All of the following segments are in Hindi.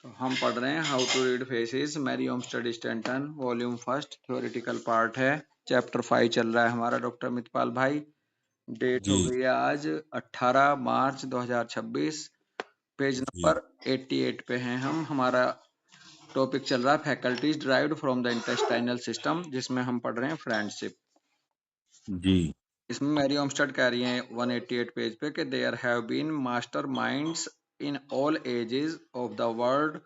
हम पढ़ रहे हैं how to read faces, Mary Olmsted Stanton, volume first, theoretical part है। चैप्टर 5 चल रहा है हमारा डॉक्टर मितपाल भाई। डेट हो जी गई है आज 18 मार्च 2026। पेज जी नंबर 88 पे हैं हम। हमारा टॉपिक चल रहा है faculties derived from the intestinal system, जिसमें हम पढ़ रहे हैं फ्रेंडशिप। जी इसमें मैरी ओमस्टेड कह रही हैं 188 पेज पे कि there have been masterminds in all ages of the world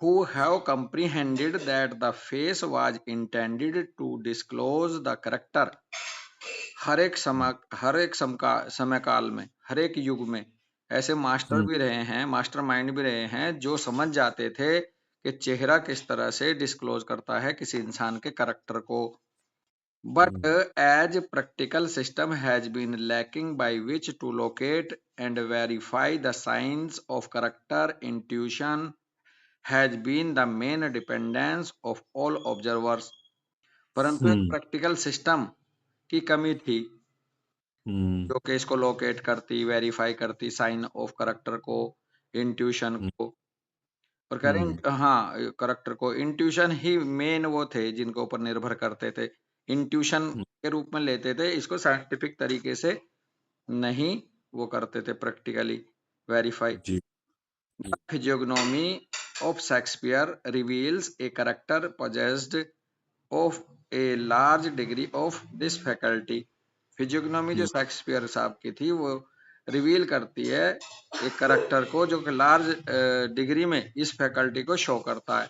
who have comprehended that the face was intended to disclose the character। समय काल में, हर एक युग में ऐसे मास्टर हम्म भी रहे हैं, मास्टर माइंड भी रहे हैं, जो समझ जाते थे कि चेहरा किस तरह से डिस्क्लोज करता है किसी इंसान के करेक्टर को। But as practical system has been lacking by which to locate and verify the signs of character, intuition has been the main dependence of all observers। परंतु एक हम्म प्रैक्टिकल सिस्टम की कमी थी हम्म जो कि इसको लोकेट करती, वेरीफाई करती साइन ऑफ करेक्टर को, इंट्यूशन को। और कह रहे हम्म हैं हाँ, करेक्टर को इंट्यूशन ही मेन वो थे जिनके ऊपर निर्भर करते थे, इंट्यूशन के रूप में लेते थे इसको, साइंटिफिक तरीके से नहीं वो करते थे, प्रैक्टिकली वेरीफाई। जी The physiognomy of Shakespeare reveals a character possessed of a large degree of this faculty। फिजियोग्नोमी जो शेक्सपियर साहब की थी वो रिवील करती है एक करेक्टर को जो कि लार्ज डिग्री में इस फैकल्टी को शो करता है।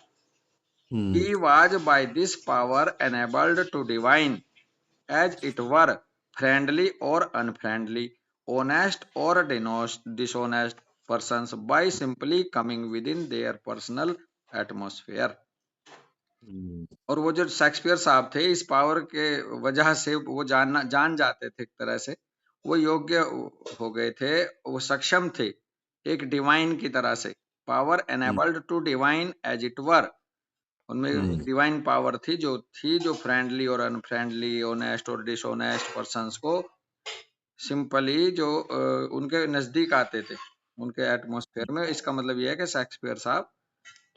हम्म He was by this power enabled to divine, as it were, friendly or unfriendly, honest or dishonest persons by simply coming within their personal atmosphere। और वो जो शेक्सपियर साहब थे, इस पावर के वजह से वो जान जाते थे, एक तरह से वो योग्य हो गए थे, वो सक्षम थे एक डिवाइन की तरह से। Power enabled to divine as it were, उनमें एक डिवाइन पावर थी जो फ्रेंडली और अनफ्रेंडली, ऑनेस्ट और डिसऑनेस्ट पर्सन्स को सिंपली जो उनके नजदीक आते थे, उनके एटमॉस्फेयर में। इसका मतलब यह है कि शेक्सपियर साहब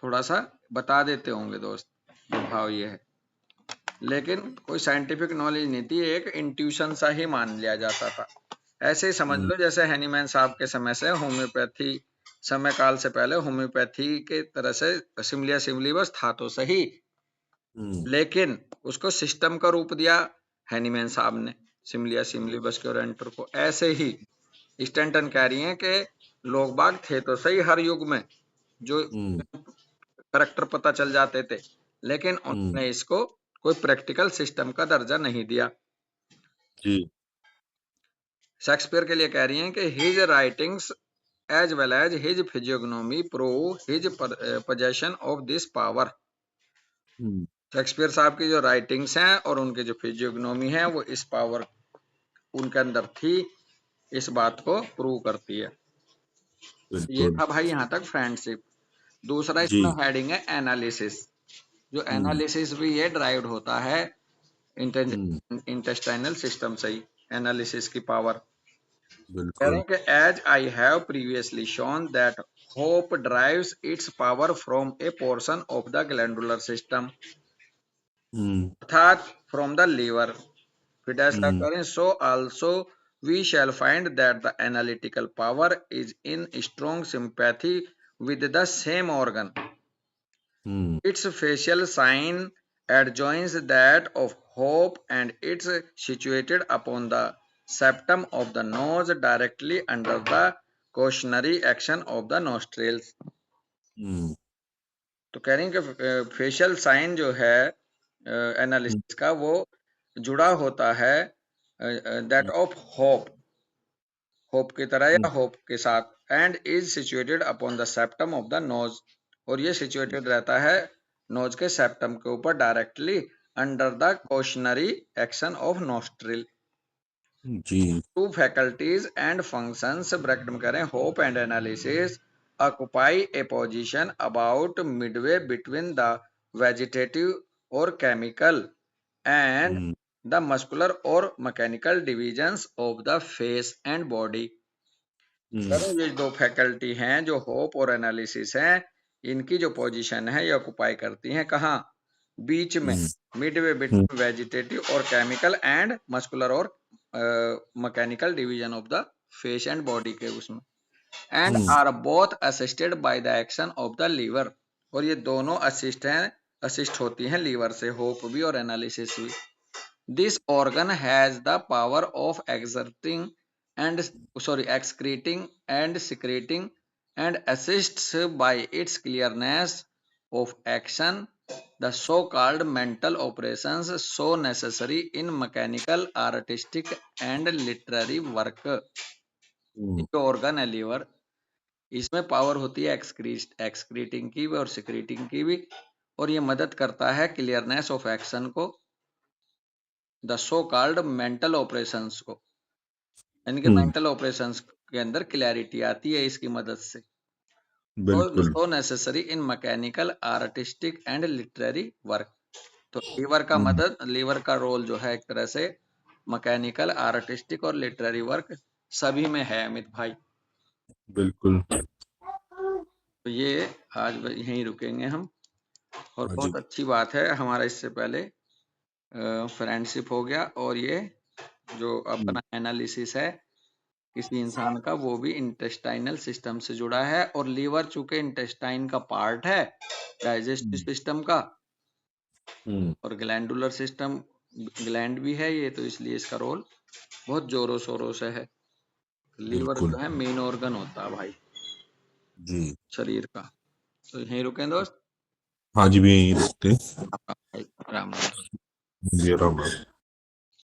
थोड़ा सा बता देते होंगे दोस्त, भाव ये है, लेकिन कोई साइंटिफिक नॉलेज नहीं थी, एक इंट्यूशन सा ही मान लिया जाता था। ऐसे ही समझ लो जैसे हैनीमैन साहब के समय से होम्योपैथी, समय काल से पहले होम्योपैथी के तरह से सिमलिया सिमलीबस था तो सही, लेकिन उसको सिस्टम का रूप दिया हैनीमैन साहब ने, सिमलिया सिमलीबस के ओरेंटर को। ऐसे ही स्टैंटन कह रही हैं कि लोग बाग थे तो सही हर युग में जो करेक्टर पता चल जाते थे, लेकिन उन्होंने इसको कोई प्रैक्टिकल सिस्टम का दर्जा नहीं दिया। जी शेक्सपियर के लिए कह रही हैं कि his writings as well as his physiognomy prove his possession of this power. Shakespeare साहब की जो राइटिंग्स हैं और उनकी जो फिजियोग्नोमी है वो इस पावर उनके अंदर थी, इस बात को प्रूव करती है। ये बिल्कुल था भाई यहाँ तक फ्रेंडशिप। दूसरा जी इसमें हेडिंग है एनालिसिस। जो एनालिसिस भी ये ड्राइव्ड होता है इंटेस्टाइनल सिस्टम से ही, एनालिसिस की पावर। कह रहे बिल्कुल हैं कि as I have previously shown that hope drives its power from a portion of the glandular system, अर्थात फ्रॉम द लीवर। फिर ऐसा करें so also we shall find that the analytical power is in strong sympathy with the same organ. Its facial sign adjoins that of hope and it's situated upon the septum of the nose directly under the cautionary action of the nostrils। तो कह रही हैं कि फेशियल साइन जो है एनालिसिस का वो जुड़ा होता है दैट ऑफ होप, होप की तरह या होप के साथ, and is situated upon the septum of the nose, और ये सिचुएटेड रहता है नोज के सेप्टम के ऊपर directly under the cautionary action of nostril. जी two faculties and functions bracket में कह रहे हैं hope and analysis occupy a position about midway between the vegetative और केमिकल एंड द मस्कुलर और mechanical divisions of the face and body. ये दो फैकल्टी हैं जो होप और एनालिसिस हैं, इनकी जो पोजीशन है ये ऑक्युपाई करती हैं कहाँ, बीच में, मिडवे बिटवीन वेजिटेटिव और केमिकल एंड मस्कुलर और mechanical division of the face and body के उसमें, and are both assisted by the action of the liver, और ये दोनों असिस्ट होती हैं लीवर से, होप भी और एनालिसिस भी। This organ has the power of exerting and excreting and secreting and assists by its clearness of action the so called mental operations so necessary in mechanical, artistic and literary work। जो ऑर्गन है लीवर, इसमें पावर होती है एक्सक्रीटिंग की भी और सिक्रीटिंग की भी, और ये मदद करता है क्लियरनेस ऑफ एक्शन को, the so called mental operations को, यानी कि मेंटल ऑपरेशंस के अंदर क्लैरिटी आती है इसकी मदद से। बिल्कुल। सो necessary in mechanical, artistic and literary work. तो लीवर का रोल जो है एक तरह से मैकेनिकल, आर्टिस्टिक और लिटरेरी वर्क सभी में है अमित भाई। बिल्कुल। तो ये आज यहीं रुकेंगे हम, और हाँ बहुत जी। अच्छी बात है हमारा इससे पहले फ्रेंडशिप हो गया, और ये जो अपना एनालिसिस है किसी इंसान का वो भी इंटेस्टाइनल सिस्टम से जुड़ा है, और लीवर चूंकि इंटेस्टाइन का पार्ट है डाइजेस्टिव सिस्टम का, और ग्लैंडुलर सिस्टम, ग्लैंड भी है ये, तो इसलिए इसका रोल बहुत जोरों शोरों से है। लीवर बिल्कुल जो है मेन ऑर्गन होता है भाई जी। शरीर का। तो यहीं रुकें दोस्त। हाँ जी, भी यहीं रुकते हैं। राम राम। जी, राम राम।